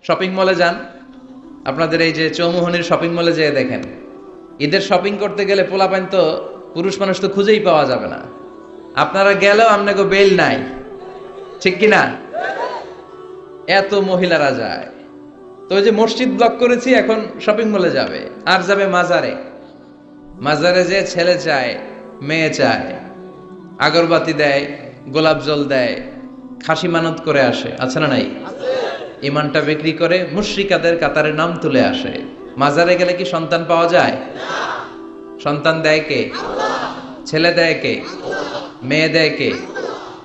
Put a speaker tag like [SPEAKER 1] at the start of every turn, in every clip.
[SPEAKER 1] Shopping মলে যান, আপনাদের এই যে চৌমুহনীর শপিং মলে যেয়ে দেখেন, ঈদের শপিং করতে গেলে পোলাপাইন তো পুরুষ মানুষ তো খুঁজেই পাওয়া যাবে না। আপনারা গেলেও আপনাকে বেল নাই, ঠিক কিনা? এত মহিলারা যায়। তো ওই যে মসজিদ ব্লক করেছি, এখন শপিং মলে যাবে, আর যাবে মাজারে। মাজারে যে ছেলে চায়, মেয়ে চায়, আগরবাতি দেয়, গোলাপ জল দেয়, খাসি মানত করে আসে, আছে না নাই? ইমানটা বিক্রি করে মুশরিকাদের কাতারে নাম তুলে আসে। মাজারে গেলে কি সন্তান পাওয়া যায়? সন্তান দেয় কে? ছেলে দেয় কে? মেয়ে দেয় কে?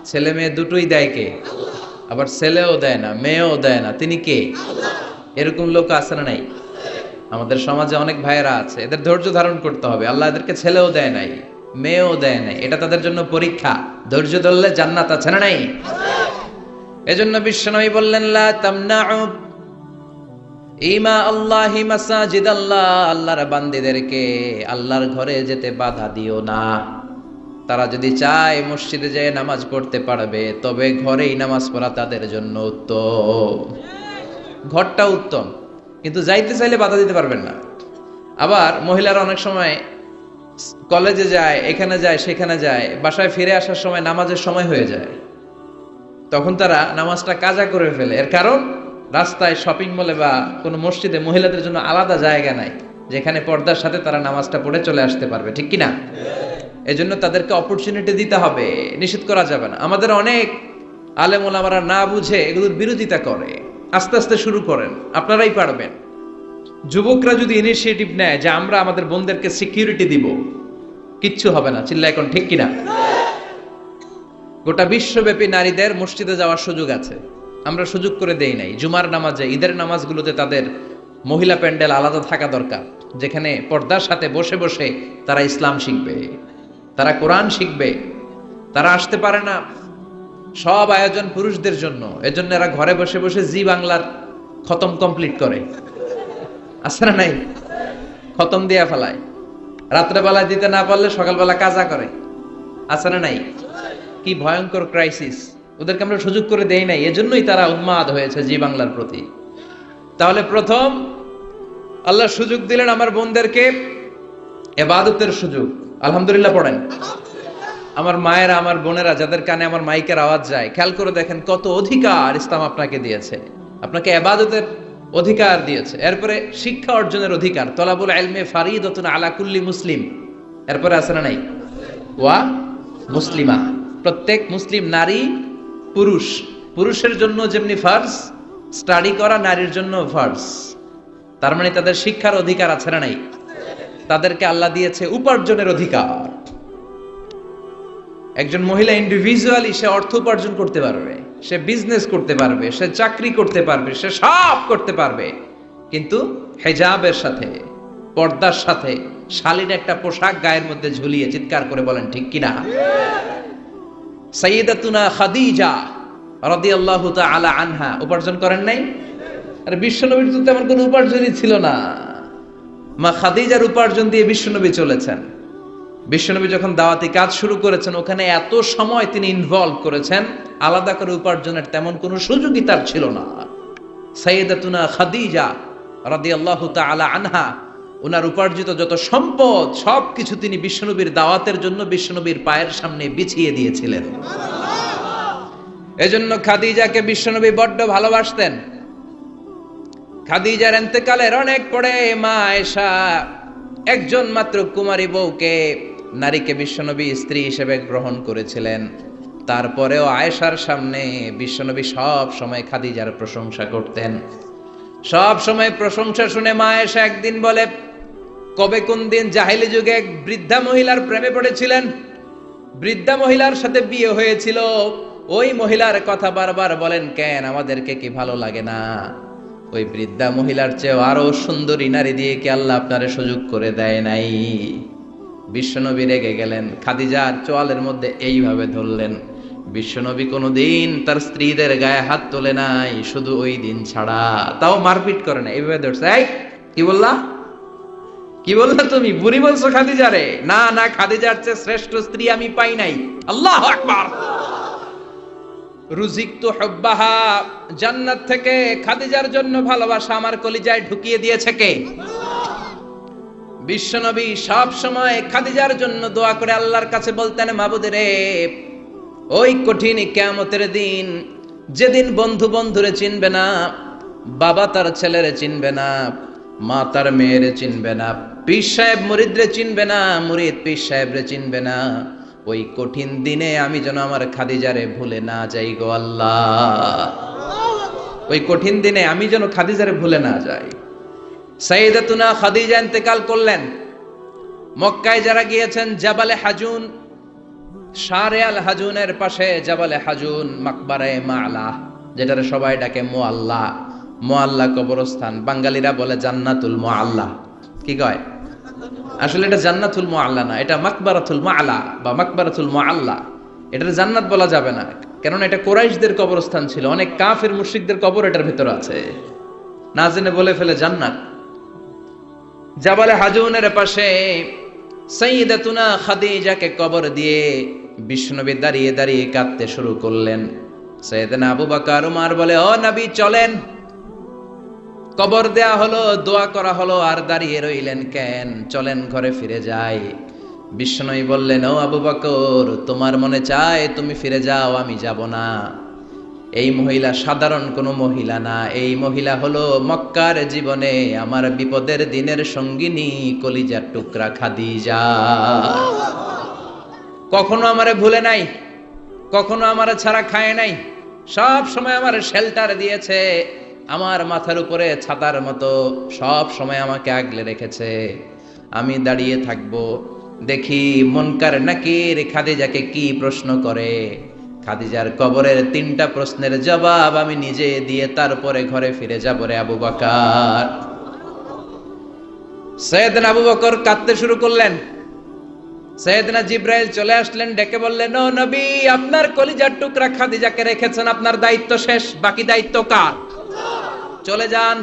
[SPEAKER 1] ছেলে মেয়ে দুটোই দেয় কে? আবার ছেলেও দেয় না, মেয়েও দেয় না, তিনি কে? এরকম লোক আছে না নাই? আমাদের সমাজে অনেক ভাইয়েরা আছে, এদের ধৈর্য ধারণ করতে হবে। আল্লাহ এদেরকে ছেলেও দেয় নাই, মেয়েও দেয় নাই, এটা তাদের জন্য পরীক্ষা। ধৈর্য ধরলে জান্নাত আছে না নাই? এজন্য বিশ্বনবী বললেন, লা তামনাউ ইমা আল্লাহি মাসাজিদ আল্লাহ, আল্লাহর বান্দীদেরকে আল্লাহর ঘরে যেতে বাধা দিও না। তারা যদি চায় মসজিদে যেয়ে নামাজ পড়তে পারবে, তবে ঘরেই নামাজ পড়া তাদের জন্য উত্তম। ঘরটা উত্তম, কিন্তু যাইতে চাইলে বাধা দিতে পারবেন না। আবার মহিলারা অনেক সময় কলেজে যায়, এখানে যায়, সেখানে যায়, বাসায় ফিরে আসার সময় নামাজের সময় হয়ে যায়, তখন তারা নামাজটা কাজা করে ফেলে। এর কারণ রাস্তায়, শপিং মলে বা কোনো মসজিদে মহিলাদের জন্য আলাদা জায়গা নাই, যেখানে পর্দার সাথে তারা নামাজটা পড়ে চলে আসতে পারবে, ঠিক কিনা? এজন্য তাদেরকে অপরচুনিটি দিতে হবে, নিষেধ করা যাবে না। আমাদের অনেক আলেম ওলামারা না বুঝে এগুলোর বিরোধিতা করে। আস্তে আস্তে শুরু করেন, আপনারাই পারবেন। যুবকরা যদি ইনিশিয়েটিভ নেয় যে আমরা আমাদের বোনদেরকে সিকিউরিটি দিব, কিচ্ছু হবে না। চিল্লা এখন, ঠিক কিনা? গোটা বিশ্বব্যাপী নারীদের মসজিদে যাওয়ার সুযোগ আছে, আমরা সুযোগ করে দেই নাই। জুমার নামাজে, ঈদের নামাজগুলোতে তাদের মহিলা প্যান্ডেল আলাদা থাকা দরকার, যেখানে পর্দার সাথে বসে বসে তারা ইসলাম শিখবে, তারা কোরআন শিখবে। তারা আসতে পারে না, সব আয়োজন পুরুষদের জন্য। এজন্য এরা ঘরে বসে বসে জি বাংলার খতম কমপ্লিট করে, আছে না নাই? খতম দিয়া ফেলায়, রাত্রেবেলায় দিতে না পারলে সকালবেলা কাজা করে, আছে না নাই? কি ভয়ঙ্কর ক্রাইসিস! ওদেরকে আমরা সুযোগ করে দেই নাই, এজন্যই তারা উন্মাদ হয়েছে জি বাংলার প্রতি। তাহলে প্রথম আল্লাহ সুযোগ দিলেন আমার বোনদেরকে ইবাদতের সুযোগ। আলহামদুলিল্লাহ পড়েন। আমার মায়েরা, আমার বোনেরা, যাদের কানে আমার মাইকের আওয়াজ যায়, খেয়াল করে দেখেন কত অধিকার ইসলাম আপনাকে দিয়েছে। আপনাকে ইবাদতের অধিকার দিয়েছে, এরপরে শিক্ষা অর্জনের অধিকার। তলাবুল ইলমে ফারিদাতুন আলা কুল্লি মুসলিম, এরপরে আছে না নাই? ওয়া মুসলিমা, প্রত্যেক মুসলিম নারী, পুরুষ, পুরুষের জন্য যেমনি ফার্জ, স্টাডি করা নারীর জন্য ফার্জ। তার মানে তাদের শিক্ষার অধিকার আছে না নাই? তাদেরকে আল্লাহ দিয়েছে উপার্জনের অধিকার। একজন মহিলা ইন্ডিভিজুয়ালি সে অর্থ উপার্জন করতে পারবে, সে বিজনেস করতে পারবে, সে চাকরি করতে পারবে, সে সব করতে পারবে, কিন্তু হেজাবের সাথে, পর্দার সাথে, শালীন একটা পোশাক গায়ের মধ্যে ঝুলিয়ে। চিৎকার করে বলেন ঠিক কিনা? সাইয়্যিদাতুনা খাদিজা রাদিয়াল্লাহু তাআলা আনহা উপার্জন করেন নাই? আর বিশ্বনবীর তো তেমন কোনো উপার্জনই ছিল না। মা খাদিজার উপার্জন দিয়ে বিশ্বনবী চলেছেন। বিশ্বনবী যখন দাওয়াতি কাজ শুরু করেছেন, ওখানে এত সময় তিনি ইনভলভ করেছেন, আলাদা করে উপার্জনের তেমন কোনো সুযোগই তার ছিল না। সাইয়্যিদাতুনা খাদিজা রাদিয়াল্লাহু তাআলা আনহা, ওনার উপার্জিত যত সম্পদ সবকিছু তিনি বিশ্বনবীর দাওয়াতের জন্য বিশ্বনবীর পায়ের সামনে বিছিয়ে দিয়েছিলেন। এজন্য খাদিজাকে বিশ্বনবী বড্ড ভালোবাসতেন। খাদিজার ইন্তেকালের অনেক পরে মা আয়েশা, একজন মাত্র কুমারী বউকে, নারীকে বিশ্বনবী স্ত্রী হিসেবে গ্রহণ করেছিলেন। তারপরেও আয়েশার সামনে বিশ্বনবী সব সময় খাদিজার প্রশংসা করতেন। সব সময় প্রশংসা শুনে মা আয়েশা একদিন বলে, কবে কোন দিন জাহেলি যুগে এক বৃদ্ধা মহিলার প্রেমে পড়েছিলেন, বৃদ্ধা মহিলার সাথে বিয়ে হয়েছিল, ওই মহিলার কথা বারবার বলেন কেন? আমাদেরকে কি ভালো লাগে না? ওই বৃদ্ধা মহিলার চেয়ে আরো সুন্দরী নারী দিয়ে কি আল্লাহ আপনারে সুযোগ করে দেয় নাই? বিশ্বনবী রেগে গেলেন, খাদিজার চোয়ালের মধ্যে এইভাবে ধরলেন। বিশ্বনবী কোনোদিন তার স্ত্রীদের গায়ে হাত তোলে নাই, শুধু ওই দিন ছাড়া। তাও মারপিট করে না, এইভাবে ধরছে। এই কি বললা, কি বললা তুমি? বুড়ি বলছো খাদিজারে? না না, খাদিজার চেয়ে শ্রেষ্ঠ স্ত্রী আমি পাই নাই। আল্লাহু আকবার। রুজিকতু হুব্বাহা, জান্নাত থেকে খাদিজার জন্য ভালোবাসা আমার কলিজায় ঢুকিয়ে দিয়েছে কে? বিশ্বনবী সব সময় খাদিজার জন্য দোয়া করে আল্লাহর কাছে বলতেন, মাবুদ রে, ওই কঠিন কিয়ামতের দিন যেদিন বন্ধু বন্ধুরে চিনবে না, বাবা তার ছেলেরে চিনবে না, মা তার মেয়েরে চিনবে না, পীর সাহেব মুরিদরে চিনবে না, মুরিদ পীর সাহেবরে চিনবে না, ওই কঠিন দিনে আমি যেন আমার খাদিজারে ভুলে না যাই গো আল্লাহ। ওই কঠিন দিনে আমি যেন খাদিজারে ভুলে না যাই। সাইয়েদাতুনা খাদিজা ইন্তেকাল করলেন। মক্কায় যারা গিয়েছেন জাবালে হাজুন, শারে আল হাজুনের পাশে জাবালে হাজুন মাকবারায়ে মাআলা, যেটারে সবাই ডাকে মুআল্লা, মুআল্লা কবরস্থান, বাঙালিরা বলে জান্নাতুল মুআল্লা। কি কয়? আসলে এটা জান্নাতুল মুআল্লা না, এটা মাকবারাতুল মাআলা বা মাকবারাতুল মুআল্লা। এটার জান্নাত বলা যাবে না, কারণ এটা কুরাইশদের কবরস্থান ছিল, অনেক কাফির মুশরিকদের কবর এটার ভিতরে আছে, না জেনে বলে ফেলে জান্নাত। জাবালে হাজুনের পাশে সাইয়্যিদাতুনা খাদিজাকে কবর দিয়ে বিশ্বনবী দাঁড়িয়ে দাঁড়িয়ে কাঁদতে শুরু করলেন। সাইয়েদনা আবু বকর উমর বলে, ও নবী চলেন। কবর দেয়া হলো, দোয়া করা হলো, আর দাঁড়িয়ে রইলেন কেন? চলেন ঘরে ফিরে যাই। বিশ্বনবী বললেন, ও আবু বকর, তোমার মনে চায় তুমি ফিরে যাও, আমি যাব না। এই মহিলা সাধারণ কোনো মহিলা না, এই মহিলা হলো মক্কার জীবনে আমার বিপদের দিনের সঙ্গিনী, কলিজার টুকরা খাদিজা। কখনো আমারে ভুলে নাই, কখনো আমারে ছাড়া খায় নাই, সব সময় আমার শেল্টার দিয়েছে, আমার মাথার উপরে ছাতার মতো সব সময় আমাকে আগলে রেখেছে। আমি দাঁড়িয়ে থাকবো, দেখি মুনকার নাকির খাদিজাকে কি প্রশ্ন করে। খাদিজার কবরের 3টা প্রশ্নের জবাব আমি নিজে দিয়ে তারপরে ঘরে ফিরে যাব রে আবু বকর। সাইয়েদনা আবু বকর কাঁদতে শুরু করলেন। সাইয়েদনা জিবরাইল চলে আসলেন, ডেকে বললেন, ও নবী, আপনার কলিজার টুকরা খাদিজাকে রেখেছেন, আপনার দায়িত্ব শেষ, বাকি দায়িত্ব কার? চলে যান।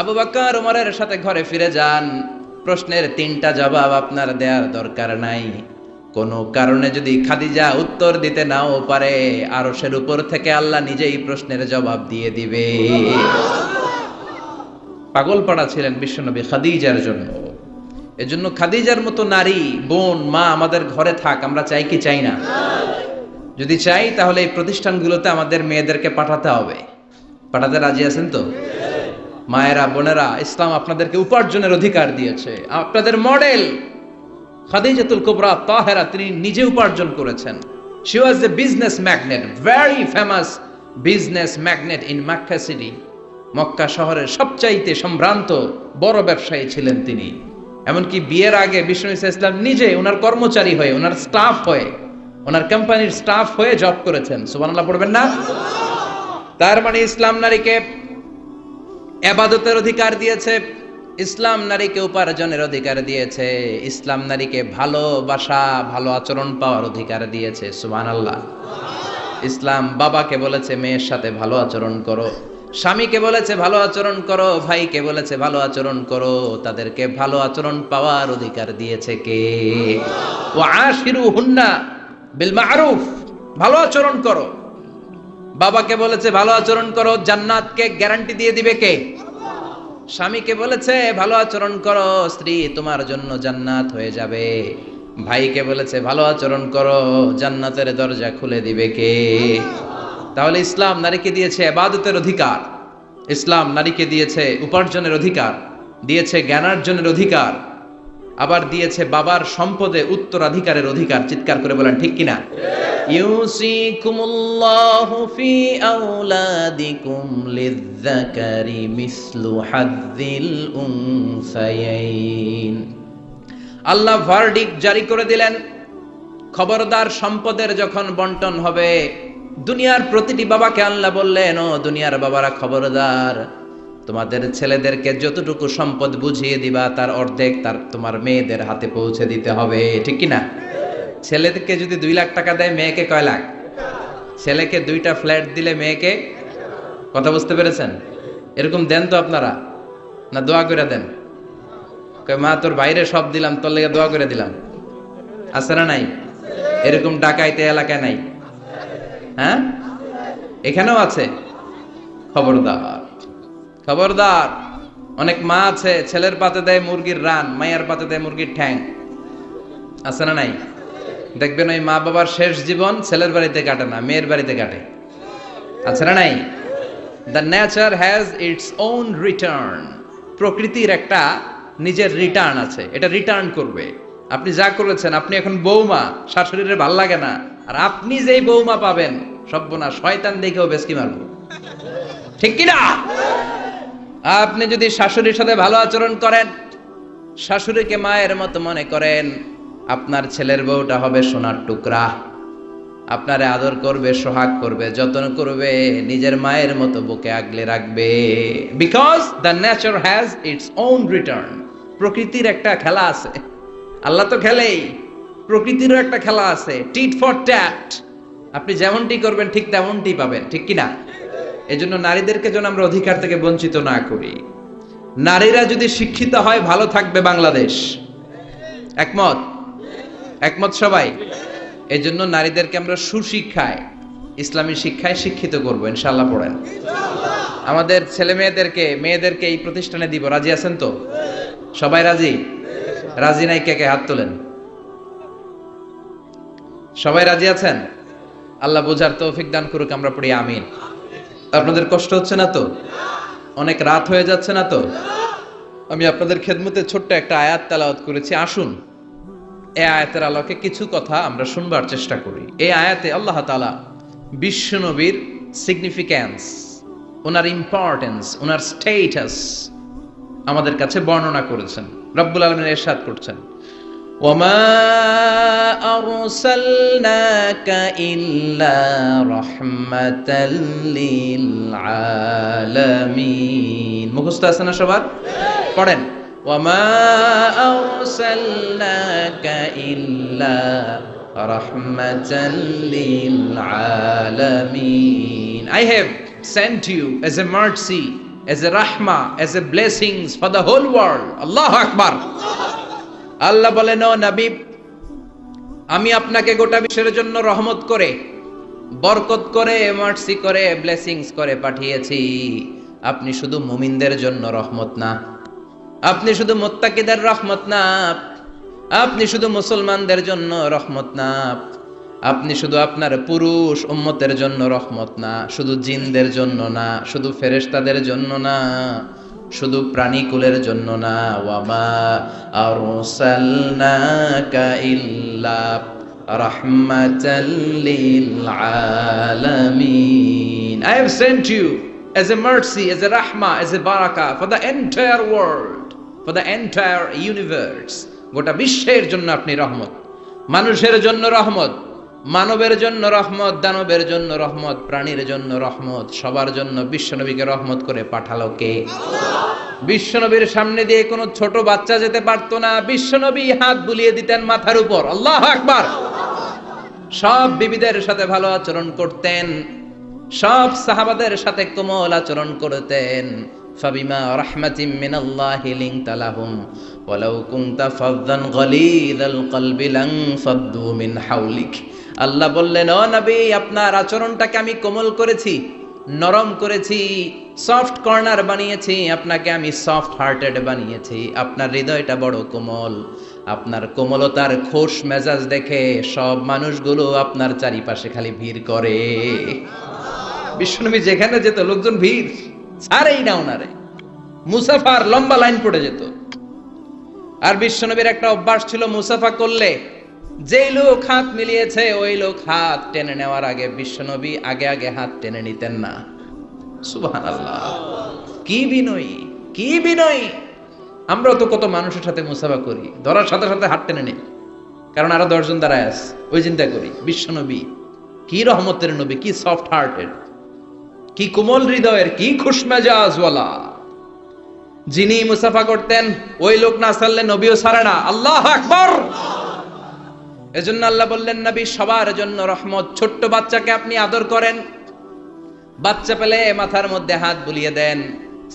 [SPEAKER 1] আবু বকর ওমরের সাথে ঘরে ফিরে যান। প্রশ্নের 3টা জবাব আপনার দেওয়ার দরকার নাই। কোন কারণে যদি খাদিজা উত্তর দিতে নাও পারে, আরশের উপর থেকে আল্লাহ নিজেই প্রশ্নের জবাব দিয়ে দিবে। পাগল পাড়া ছিলেন বিশ্বনবী খাদিজার জন্য। এজন্য খাদিজার মতো নারী, বোন, মা আমাদের ঘরে থাক, আমরা চাই কি চাই না? যদি চাই তাহলে এই প্রতিষ্ঠানগুলোতে আমাদের মেয়েদেরকে পাঠাতে হবে। পাঠাতে রাজি আছেন তো? মায়েরা, বোনেরা, ইসলাম আপনাদেরকে উপার্জনের অধিকার দিয়েছে। আপনাদের মডেল খাদিজাতুল কুবরা তাহেরা, তিনি নিজে উপার্জন করেছেন। she was a business magnet, very famous business magnet in Makkah city. Mecca শহরের সবচাইতে সম্ভ্রান্ত বড় ব্যবসায়ী ছিলেন তিনি। এমনকি বিয়ের আগে বিশ্বনবী সাল্লাল্লাহু আলাইহি ওয়াসাল্লাম নিজে ওনার কর্মচারী হয়ে, ওনার স্টাফ হয়ে, ওনার কোম্পানির স্টাফ হয়ে জব করেছেন। সুবহানাল্লাহ পড়বেন না? তার মানে ইসলাম নারীকে ইবাদতের অধিকার দিয়েছে, ইসলাম নারীকে উপার্জনের অধিকার দিয়েছে, ইসলাম নারীকে ভালোবাসা, ভালো আচরণ পাওয়ার অধিকার দিয়েছে। সুবহানাল্লাহ। ইসলাম বাবাকে বলেছে মেয়ের সাথে ভালো আচরণ করো, স্বামীকে বলেছে ভালো আচরণ করো, ভাইকে বলেছে ভালো আচরণ করো, তাদেরকে ভালো আচরণ পাওয়ার অধিকার দিয়েছে কে? ওয়া আশিরুহুন্না বিল মা'রুফ, ভালো আচরণ করো। বাবাকে বলেছে ভালো আচরণ করো, জান্নাতকে গ্যারান্টি দিয়ে দিবে কে? স্বামীকে বলেছে ভালো আচরণ করো, স্ত্রী তোমার জন্য জান্নাত হয়ে যাবে। ভাইকে বলেছে ভালো আচরণ করো, জান্নাতের দরজা খুলে দিবে কে? তাহলে ইসলাম নারীকে দিয়েছে ইবাদতের অধিকার, ইসলাম নারীকে দিয়েছে উপার্জনের অধিকার, দিয়েছে জ্ঞানার্জনের অধিকার, আবার দিয়েছে বাবার সম্পদে উত্তরাধিকারের অধিকার। চিৎকার করে বলেন ঠিক কিনা? ইউসিকুমুল্লাহু ফি আওলাদিকুম লিযযাকারি মিসলু হাযযিল উনসায়াইন। আল্লাহ ভার্ডিক্ট জারি করে দিলেন, খবরদার, সম্পদের যখন বন্টন হবে, দুনিয়ার প্রতিটি বাবাকে আল্লাহ বললেন, ও দুনিয়ার বাবারা খবরদার, তোমাদের ছেলেদেরকে যতটুকু সম্পদ বুঝিয়ে দিবা তার অর্ধেক তোমার মেয়েদের হাতে পৌঁছে দিতে হবে। ঠিক কিনা? ছেলেদেরকে যদি 2 লাখ টাকা দেয়, মেয়েকে কয় লাখ? ছেলেকে 2টা ফ্ল্যাট দিলে মেয়েকে, কথা বুঝতে পেরেছেন? এরকম দেন তো আপনারা, না দোয়া করে দেন? মা তোর বাইরে সব দিলাম, তোর লেগে দোয়া করে দিলাম। আছে না নাই? এরকম ডাকাইতে এলাকায় নাই? হ্যাঁ, এখানেও আছে। খবরদার, খবরদার। অনেক মা আছে ছেলের পাতে দেয় মুরগির রান, মায়ের পাতে দেয় মুরগির ঠ্যাং। আছে না নাই? দেখবেন ওই মা বাবার শেষ জীবন ছেলের বাড়িতে কাটে না, মেয়ের বাড়িতে কাটে। আছে না নাই? The nature has its own return. প্রকৃতির একটা নিজের রিটার্ন আছে, এটা রিটার্ন করবে। আপনি যা করেছেন, আপনি এখন বৌমা, শাশুড়ির ভাল লাগে না, আর আপনি যেই বৌমা পাবেন, সর্বনাশ, শয়তান দেখেও বেশকি মারবো। ঠিক কিনা? আপনি যদি শাশুড়ির সাথে ভালো আচরণ করেন, শাশুড়িকে মায়ের মতো মনে করেন, আপনার ছেলের বউটা হবে সোনার টুকরা। আপনারে আদর করবে, সোহাগ করবে, যত্ন করবে, নিজের মায়ের মতো বুকে আগলে রাখবে। Because the nature has its own return. প্রকৃতির একটা খেলা আছে, আল্লাহ তো খেলেই, প্রকৃতিরও একটা খেলা আছে, টিট ফর ট্যাট। আপনি যেমনটি করবেন ঠিক তেমনটি পাবেন। ঠিক কিনা? এই জন্য নারীদেরকে যেন আমরা অধিকার থেকে বঞ্চিত না করি। নারীরা যদি শিক্ষিত হয়, ভালো থাকবে বাংলাদেশ। একমত? একমত সবাই? এই জন্য নারীদেরকে আমরা সুশিক্ষায়, ইসলামী শিক্ষায় শিক্ষিত করবো ইনশাআল্লাহ। পড়েন। আমাদের ছেলে মেয়েদেরকে এই প্রতিষ্ঠানে দিব। রাজি আছেন তো? সবাই রাজি? রাজি নাই কে কে? হাত তোলেন। সবাই রাজি আছেন? আল্লাহ বোঝার তৌফিক দান করুক, আমরা পড়ি আমিন। আপনাদের কষ্ট হচ্ছে না তো? অনেক রাত হয়ে যাচ্ছে না তো? আমি আপনাদের খেদমতে ছোট্ট একটা আয়াত তেলাওয়াত করেছি। আসুন এই আয়াতের আলোকে কিছু কথা আমরা শুনবার চেষ্টা করি। এই আয়াতে আল্লাহ তাআলা বিশ্ব নবীর সিগনিফিক্যান্স, ওনার ইম্পর্টেন্স, ওনার স্টেটাস আমাদের কাছে বর্ণনা করেছেন। রব্বুল আলামিন ইরশাদ করছেন, ওয়ামা আরসালনাকা ইল্লা রাহমাতাল লিল আলামিন। মুখস্থ আছে না সবার? পড়েন। وَمَا أَرْسَلْنَاكَ إِلَّا رَحْمَةً لِلْعَالَمِينَ. I have sent you as a mercy, as a rahmah, as a blessings for the whole world. Allahu Akbar. আল্লাহ বলেন, ও নবী, আমি আপনাকে গোটা বিশ্বের জন্য রহমত করে, বরকত করে, মার্সি করে, ব্লেসিংস করে পাঠিয়েছি। আপনি শুধু মুমিনদের জন্য রহমত না, আপনি শুধু মুত্তাকিদের রহমত না, আপনি শুধু মুসলমানদের জন্য রহমত না, আপনি শুধু আপনার পুরুষ উম্মতের জন্য রহমত না, শুধু জিনদের জন্য না, শুধু ফেরেশতাদের জন্য না, শুধু প্রাণীকুলের জন্য না। ওয়ামা আরসালনাকা ইল্লা রাহমাতাল লিল আলামিন। I have sent you as a mercy, as a rahmah, as a barakah for the entire world, for the entire universe. গোটা বিশ্বের জন্য আপনি রহমত, মানুষের জন্য রহমত, মানবের জন্য রহমত, দানবের জন্য রহমত, প্রাণীর জন্য রহমত, সবার জন্য বিশ্বনবীকে রহমত করে পাঠালো কে? বিশ্বনবীর সামনে দিয়ে কোনো ছোট বাচ্চা যেতে পারতো না, বিশ্বনবী হাত বুলিয়ে দিতেন মাথার উপর। আল্লাহু আকবার। সব বিবিদের সাথে ভালো আচরণ করতেন, সব সাহাবাদের সাথে কোমল আচরণ করতেন। ফাবিমা রাহমাতিম মিনাল্লাহি লিনতা লাহুম ওয়ালাউ কুনতা ফাযযান গালিযাল কলবি লান ফাদ্দু মিন হাওলিক। আল্লাহ বললেন, ও নবী, আপনার আচরণটাকে আমি কোমল করেছি, নরম করেছি, সফট কর্নার বানিয়েছি, আপনাকে আমি সফট হার্টেড বানিয়েছি। আপনার হৃদয়টা বড় কোমল, আপনার কোমলতার খোশ মেজাজ দেখে সব মানুষগুলো আপনার চারিপাশে খালি ভিড় করে। বিশ্বনবী যেখানে যেত লোকজন ভিড় ছাড়েই না ওনারে, মুসাফার লম্বা লাইন পড়ে যেত। আর বিশ্বনবীর একটা অভ্যাস ছিল, মুসাফা করলে যেই লোক হাত মিলিয়েছে ওই লোক হাত টেনে নেওয়ার আগে বিশ্বনবী আগে আগে হাত টেনে নিতেন না। সুবহানাল্লাহ, কি বিনয়ী, কি বিনয়ী! আমরা তো কত মানুষের সাথে মুসাফা করি, ধরার সাথে সাথে হাত টেনে নেই, কারণ আরো 10 জন দাঁড়ায় আছে, ওই চিন্তা করি। বিশ্বনবী কি রহমতের নবী, কি সফট হার্টেড, কি কোমল হৃদয়ের, কি খুশমেজাজওয়ালা। যিনি মুসাফা করতেন ওই লোক না ছাড়লে নবীও ছাড়ে না। আল্লাহু আকবার। এজন্য আল্লাহ বললেন, নবী সবার জন্য রহমত। ছোট্ট বাচ্চাকে আপনি আদর করেন, বাচ্চা পেলে মাথার মধ্যে হাত বুলিয়ে দেন,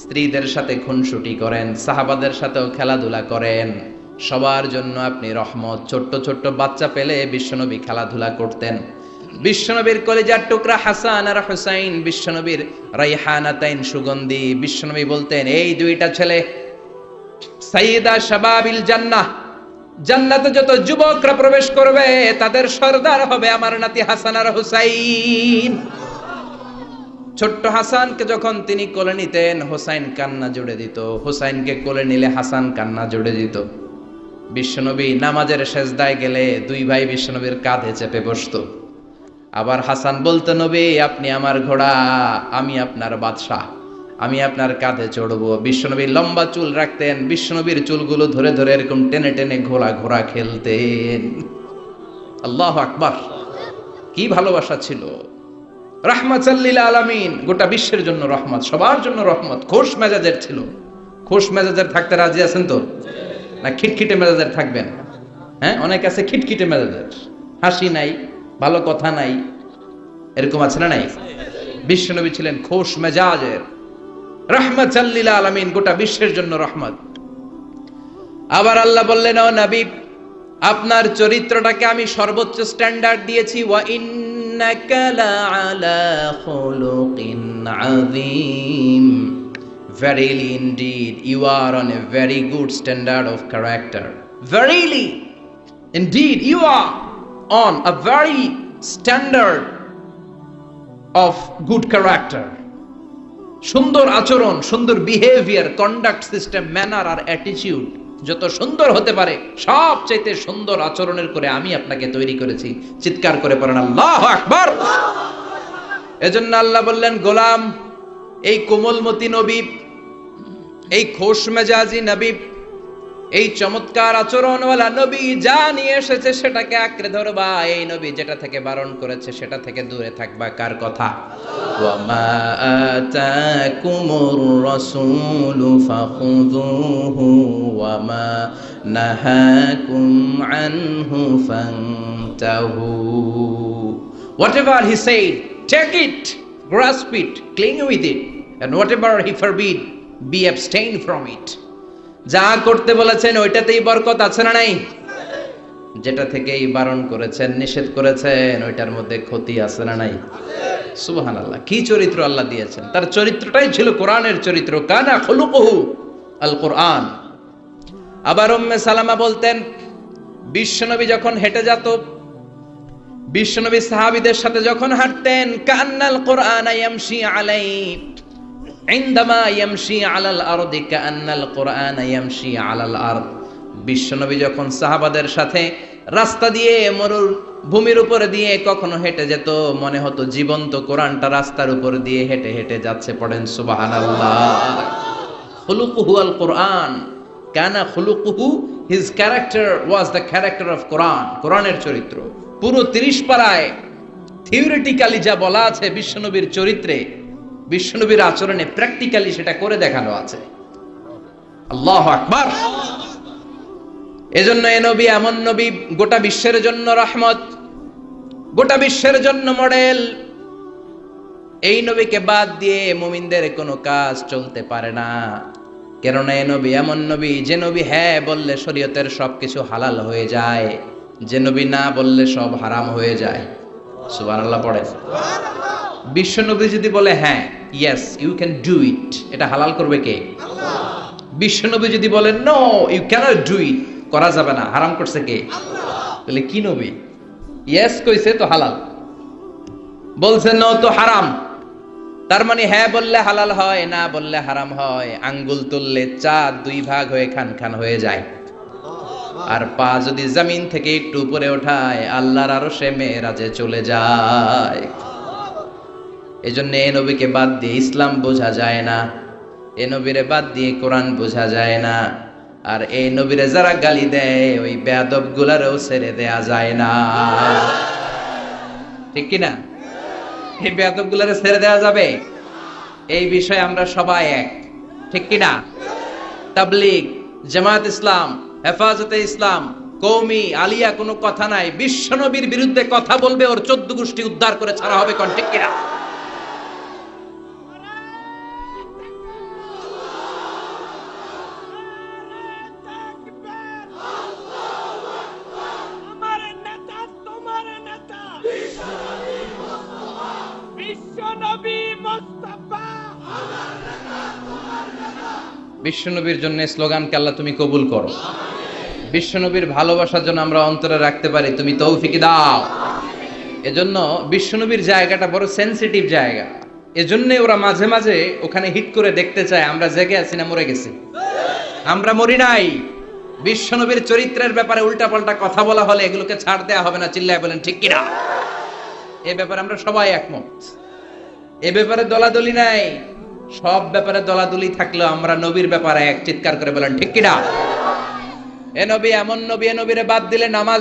[SPEAKER 1] স্ত্রীদের সাথে খুনসুটি করেন, সাহাবাদের সাথেও খেলাধুলা করেন, সবার জন্য আপনি রহমত। ছোট্ট ছোট্ট বাচ্চা পেলে বিশ্বনবী খেলাধুলা করতেন, বিশ্বনবীর কলিজার টুকরা হাসান আর হুসাইন, বিশ্বনবীর রাইহানাতাইন সুগন্ধি। বিশ্বনবী বলতেন, এই দুইটা ছেলে সাইয়্যিদা শাবাবিল জান্নাহ, জান্নাতে যত যুবকরা প্রবেশ করবে তাদের সর্দার হবে আমার নাতি হাসান আর হুসাইন। ছোট্ট হাসানকে যখন তিনি কোলে নিতেন, হুসাইন কান্না জুড়ে দিত, হুসাইনকে কোলে নিলে হাসান কান্না জুড়ে দিত। বিশ্বনবী নামাজের সেজদায় গেলে দুই ভাই বিশ্বনবীর কাঁধে চেপে বসতো। আবার হাসান বলতো, নবী আপনি আমার ঘোড়া, আমি আপনার বাদশাহ, আমি আপনার কাঁধে চড়বো। বিশ্বনবী লম্বা চুল রাখতেন, বিশ্বনবীর চুলগুলো ধরে ধরে এরকম টেনে টেনে ঘোড়া ঘোড়া খেলতেন। আল্লাহু আকবার, কি ভালোবাসা ছিল। রাহমাতাল লিল আলামিন, গোটা বিশ্বের জন্য রহমত, সবার জন্য রহমত। খোশ মেজাজের ছিল। খোশ মেজাজের থাকতে রাজি আছেন তো, না খিটখিটে মেজাজের থাকবেন? হ্যাঁ, অনেক আছে খিটখিটে মেজাজের, হাসি নাই, ভালো কথা নাই, এরকম আছে না নাই? বিশ্বনবী ছিলেন খোশ মেজাজের, রাহমাতাল লিল আলামিন, গোটা বিশ্বের জন্য রহমত। আবার আল্লাহ বললেন, ও নবী আপনার চরিত্রটাকে আমি সর্বোচ্চ স্ট্যান্ডার্ড দিয়েছি। ওয়া ইন্নাকা লাআলা খুলুকিন আযীম, verily indeed you are on a very good standard of character. Verily indeed you are on a very standard of good character. সুন্দর আচরণ, সুন্দর বিহেভিয়ার, কন্ডাক্ট সিস্টেম, ম্যানার আর অ্যাটিটিউড যত সুন্দর হতে পারে সবচাইতে সুন্দর আচরণের করে আমি আপনাকে তৈরি করেছি। চিৎকার করে পড়েন আল্লাহু আকবার। এজন্য আল্লাহ বললেন, গোলাম এই কোমলমতি নবী, এই খোশ মেজাজি নবী, এই চমৎকার আচরণওয়ালা নবী যা নিয়ে এসেছে সেটাকে আঁকড়ে ধরবা। এই নবী যেটা থেকে বারণ করেছে সেটা থেকে দূরে থাকবা। কার কথা? ওয়া মা আতাকুমুর রাসূলু ফাখুযুহু ওয়া মা নাহাকুম আনহু ফান্তাহু। Whatever he said, take it, grasp it, cling with it, and whatever he forbid, be abstain from it. যা করতে বলেছেন ওইটাতেই বরকত আছে না নাই? যেটা থেকেই বারণ করেছেন, নিষেধ করেছেন, ওইটার মধ্যে ক্ষতি আছে না নাই? সুবহানাল্লাহ, কি চরিত্র আল্লাহ দিয়েছেন! তার চরিত্রটাই ছিল কোরআনের চরিত্র। কানা খুলুকুহু আল কোরআন। আবার উম্মে সালামা বলতেন, বিশ্বনবী যখন হেঁটে যেত, বিশ্বনবী সাহাবীদের সাথে যখন হাঁটতেন, কান্নাল কোরআন ইয়ামশি আলাইহি, ইনদামা ইয়ামশি আলাল আরদি কান্নাল কোরআন ইয়ামশি আলাল আরদ। বিশ্বনবী যখন সাহাবাদের সাথে রাস্তা দিয়ে, মরুর ভূমির উপর দিয়ে কখনো হেঁটে যেত, মনে হতো জীবন্ত কোরআনটা রাস্তার উপর দিয়ে হেঁটে হেঁটে যাচ্ছে। পড়েন সুবহানাল্লাহ। খুলুকুহু আল কোরআন, কানা খুলুকুহু, his character was the character of Quran. কোরআনের চরিত্র পুরো 30 পারায় থিওরিটিক্যালি যা বলা আছে বিশ্বনবীর চরিত্রে, বিশ্বনবীর আচরণে, প্র্যাকটিক্যালি সেটা করে দেখানো আছে। আল্লাহু আকবার। এজন্য এই নবী এমন নবী, গোটা বিশ্বের জন্য রহমত, গোটা বিশ্বের জন্য মডেল। এই নবীকে বাদ দিয়ে মুমিনদের কোনো কাজ চলতে পারে না। কেননা এই নবী এমন নবী, যে নবী হ্যাঁ বললে শরীয়তের সবকিছু হালাল হয়ে যায়, যে নবী না বললে সব হারাম হয়ে যায়। সুবহানাল্লাহ পড়ে। বিশ্ব নবী যদি বলে হ্যাঁ, yes you can do it, এটা হালাল করবে কে? বিশ্ব নবী যদি বলে no you can't do it, করা যাবে না, হারাম করছে কে? তাহলে কি নবী? ইয়েস কইছে তো হালাল, বলছে নো তো হারাম। তার মানে হ্যাঁ বললে হালাল হয়, না বললে হারাম হয়। আঙ্গুল তুললে চাঁদ 2 ভাগ হয়ে খান খান হয়ে যায়, আর পা যদি জমিন থেকে একটু উপরে ওঠায় আল্লাহর আরশে মেরাজে চলে যায়। এজন্য এই নবীকে বাদ দিয়ে ইসলাম বোঝা যায় না, এই নবীরে বাদ দিয়ে কোরআন বোঝা যায় না। আর এই নবীরে যারা গালি দেয় ওই বেয়াদব গুলারও ছেড়ে দেয়া যায় না। ঠিক কিনা? এই বেয়াদব গুলারে ছেড়ে দেওয়া যাবে? এই বিষয়ে আমরা সবাই এক, ঠিক কিনা? তাবলীগ, জামাত ইসলাম, হেফাজতে ইসলাম, কওমি, আলিয়া কোনো কথা নাই। বিশ্বনবীর বিরুদ্ধে কথা বলবে, ওর 14 গোষ্ঠী উদ্ধার করে ছাড়া হবে। কোন ঠিক কিনা? বিশ্বনবীর জন্য স্লোগানকে আল্লাহ তুমি কবুল করো। বিশ্বনবীর ভালোবাসার জন্য আমরা অন্তরে রাখতে পারি, তুমি তৌফিক দাও। এজন্য বিশ্বনবীর জায়গাটা বড় সেনসিটিভ জায়গা। এজন্য ওরা মাঝে মাঝে ওখানে হিট করে দেখতে চায় আমরা জেগে আছি না মরে গেছি। আমরা মরি নাই। বিশ্বনবীর চরিত্রের ব্যাপারে উল্টাপাল্টা কথা বলা হলে এগুলোকে ছাড় দেয়া হবে না। চিল্লায় বলেন ঠিক কিনা? এ ব্যাপারে আমরা সবাই একমত। এ ব্যাপারে দলাদলি নাই। সব ব্যাপারে দলাদলি থাকলেও আমরা নবীর ব্যাপারে এক চিৎকার করে বলেন ঠিক কিনা? এ নবী এমন নবী, এ নবীরে বাদ দিলে নামাজ